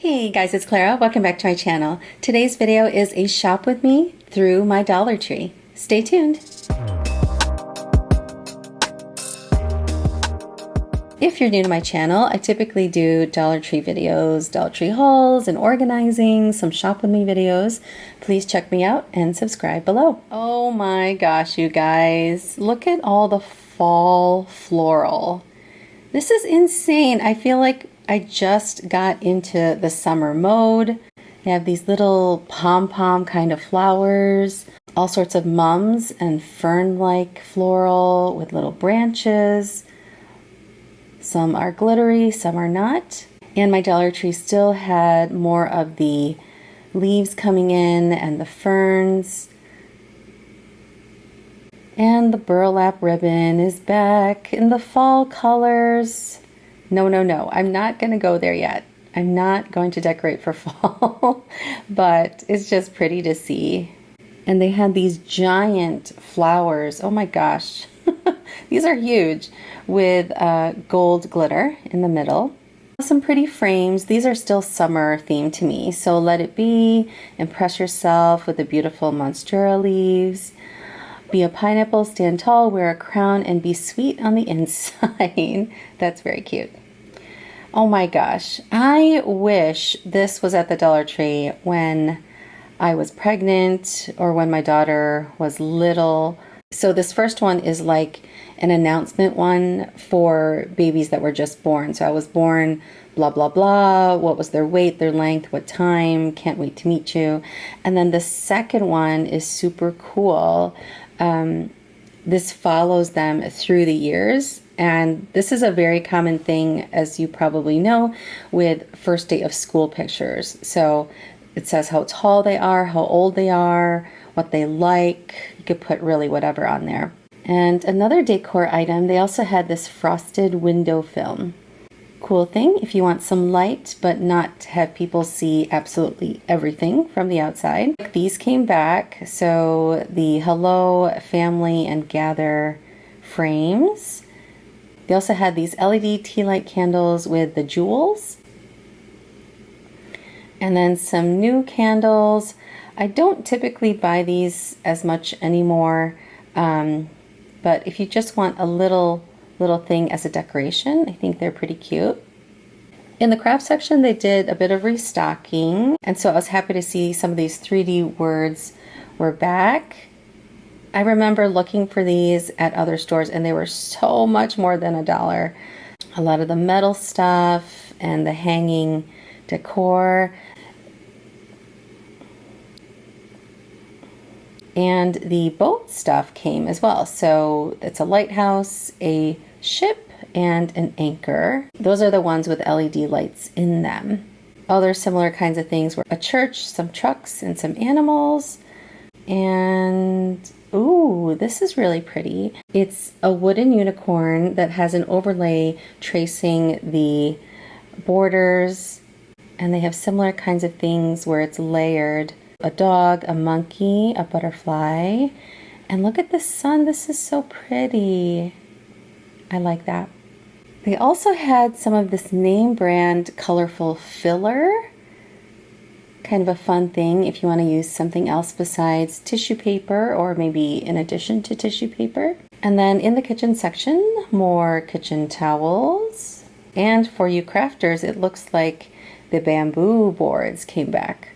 Hey guys, it's Clara. Welcome back to my channel. Today's video is a shop with me through my Dollar Tree. Stay tuned. If you're new to my channel, I typically do Dollar Tree videos, Dollar Tree hauls, and organizing, some shop with me videos. Please check me out and subscribe below. Oh my gosh, you guys. Look at all the fall floral. This is insane. I feel like I just got into the summer mode. They have these little pom-pom kind of flowers, all sorts of mums and fern-like floral with little branches. Some are glittery, some are not. And my Dollar Tree still had more of the leaves coming in and the ferns. And the burlap ribbon is back in the fall colors. No, I'm not going to go there yet. I'm not going to decorate for fall, but it's just pretty to see. And they had these giant flowers. Oh my gosh. These are huge with gold glitter in the middle. Some pretty frames. These are still summer themed to me. So let it be. Impress yourself with the beautiful monstera leaves. Be a pineapple, stand tall, wear a crown, and be sweet on the inside. That's very cute. Oh my gosh. I wish this was at the Dollar Tree when I was pregnant or when my daughter was little. So this first one is like an announcement one for babies that were just born. So I was born, blah, blah, blah. What was their weight, their length, what time, can't wait to meet you. And then the second one is super cool. This follows them through the years, and this is a very common thing, as you probably know, with first day of school pictures. So it says how tall they are, how old they are, what they like. You could put really whatever on there. And another decor item, they also had this frosted window film. Cool thing if you want some light but not have people see absolutely everything from the outside. These came back, so the Hello, Family, and Gather frames. They also had these LED tea light candles with the jewels. And then some new candles. I don't typically buy these as much anymore, but if you just want a little thing as a decoration, I think they're pretty cute. In the craft section, they did a bit of restocking, and so I was happy to see some of these 3D words were back. I remember looking for these at other stores, and they were so much more than $1. A lot of the metal stuff and the hanging decor. And the boat stuff came as well. So it's a lighthouse, a ship, and an anchor. Those are the ones with LED lights in them. Other similar kinds of things were a church, some trucks, and some animals. And ooh, this is really pretty. It's a wooden unicorn that has an overlay tracing the borders. And they have similar kinds of things where it's layered. A dog, a monkey, a butterfly. And look at the sun. This is so pretty. I like that. They also had some of this name brand colorful filler. Kind of a fun thing if you want to use something else besides tissue paper, or maybe in addition to tissue paper. And then in the kitchen section, more kitchen towels. And for you crafters, it looks like the bamboo boards came back.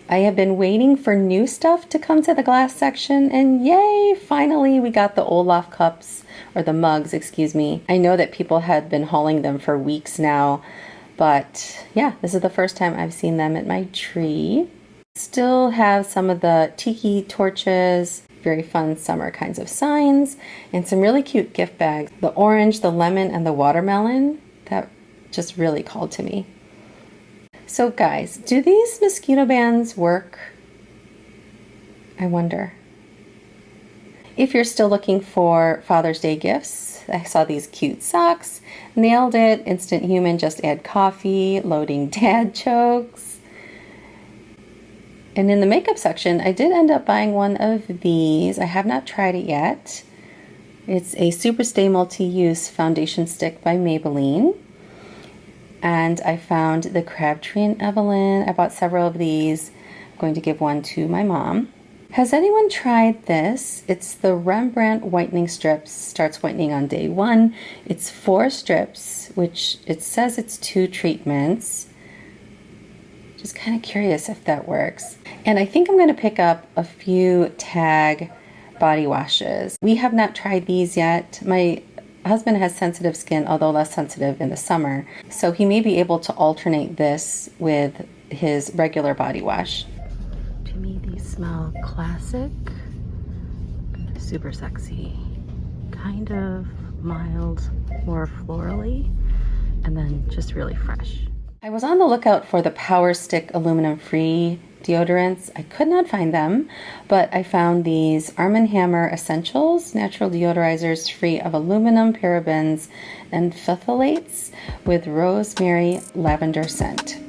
I have been waiting for new stuff to come to the glass section, and yay, finally we got the Olaf cups, or the mugs, excuse me. I know that people had been hauling them for weeks now, but yeah, this is the first time I've seen them at my tree. Still have some of the tiki torches, very fun summer kinds of signs, and some really cute gift bags. The orange, the lemon, and the watermelon, that just really called to me. So guys, do these mosquito bands work? I wonder. If you're still looking for Father's Day gifts, I saw these cute socks. Nailed it. Instant Human, just add coffee. Loading dad jokes. And in the makeup section, I did end up buying one of these. I have not tried it yet. It's a Super Stay Multi-Use Foundation Stick by Maybelline. And I found the Crabtree and Evelyn. I bought several of these. I'm going to give one to my mom. Has anyone tried this? It's the Rembrandt whitening strips. Starts whitening on day 1. It's 4 strips, which it says it's 2 treatments. Just kind of curious if that works. And I think I'm going to pick up a few Tag body washes. We have not tried these yet. My husband has sensitive skin, although less sensitive in the summer. So he may be able to alternate this with his regular body wash. To me, these smell classic, super sexy, kind of mild, more florally, and then just really fresh. I was on the lookout for the Power Stick aluminum-free deodorants. I could not find them, but I found these Arm & Hammer Essentials natural deodorizers free of aluminum, parabens, and phthalates with rosemary lavender scent.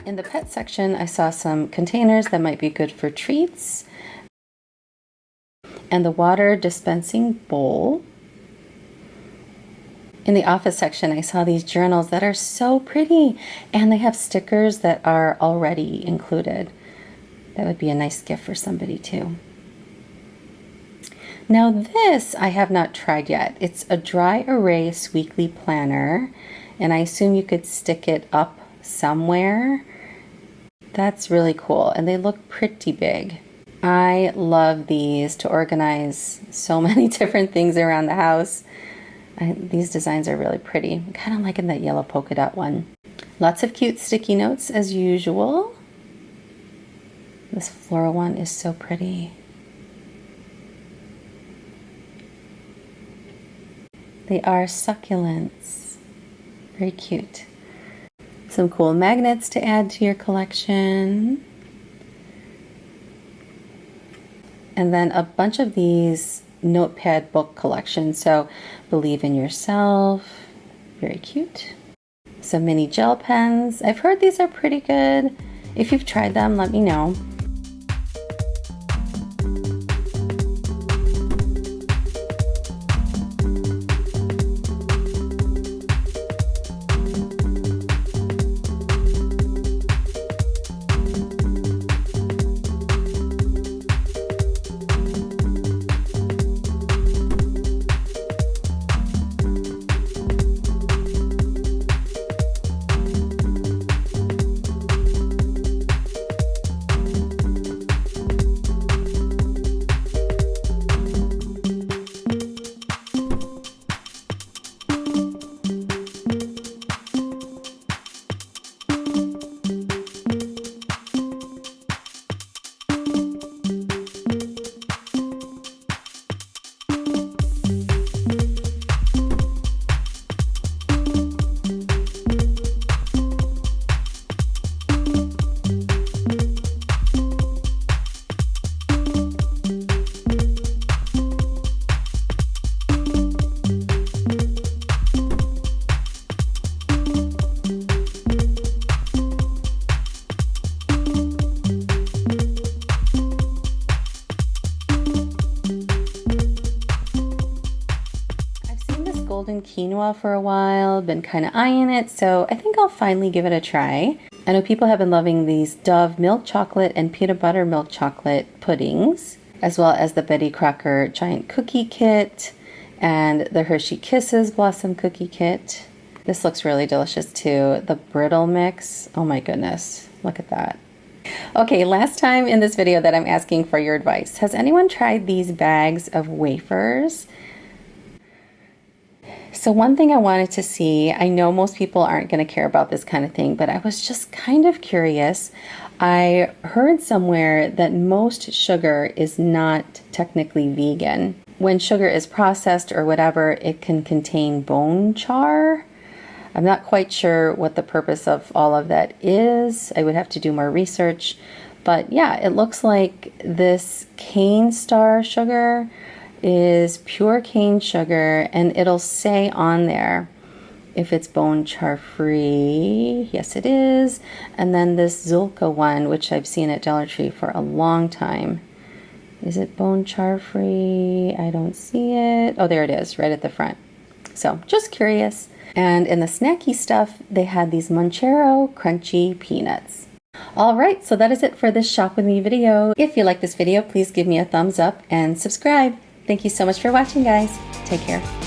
In the pet section, I saw some containers that might be good for treats, and the water dispensing bowl. In the office section, I saw these journals that are so pretty, and they have stickers that are already included. That would be a nice gift for somebody too. Now this I have not tried yet. It's a dry erase weekly planner, and I assume you could stick it up somewhere. That's really cool, and they look pretty big. I love these to organize so many different things around the house. These designs are really pretty. I'm kind of liking that yellow polka dot one. Lots of cute sticky notes as usual. This floral one is so pretty. They are succulents. Very cute. Some cool magnets to add to your collection. And then a bunch of these notepad book collections. So Believe in Yourself. Very cute. Some mini gel pens. I've heard these are pretty good. If you've tried them, let me know. quinoa for a while, been kind of eyeing it, so I think I'll finally give it a try. I know people have been loving these Dove milk chocolate and peanut butter milk chocolate puddings, as well as the Betty Crocker giant cookie kit and the Hershey Kisses blossom cookie kit. This looks really delicious too. The brittle mix, oh my goodness, look at that. Okay, last time in this video that I'm asking for your advice. Has anyone tried these bags of wafers? So one thing I wanted to see, I know most people aren't going to care about this kind of thing, but I was just kind of curious. I heard somewhere that most sugar is not technically vegan. When sugar is processed or whatever, it can contain bone char. I'm not quite sure what the purpose of all of that is. I would have to do more research. But yeah, it looks like this cane star sugar is pure cane sugar, and it'll say on there if it's bone char free. Yes, it is. And then this Zulka one, which I've seen at Dollar Tree for a long time. Is it bone char free? I don't see it. Oh, there it is, right at the front. So just curious. And in the snacky stuff, they had these Monchero crunchy peanuts. All right, so that is it for this Shop With Me video. If you like this video, please give me a thumbs up and subscribe. Thank you so much for watching, guys. Take care.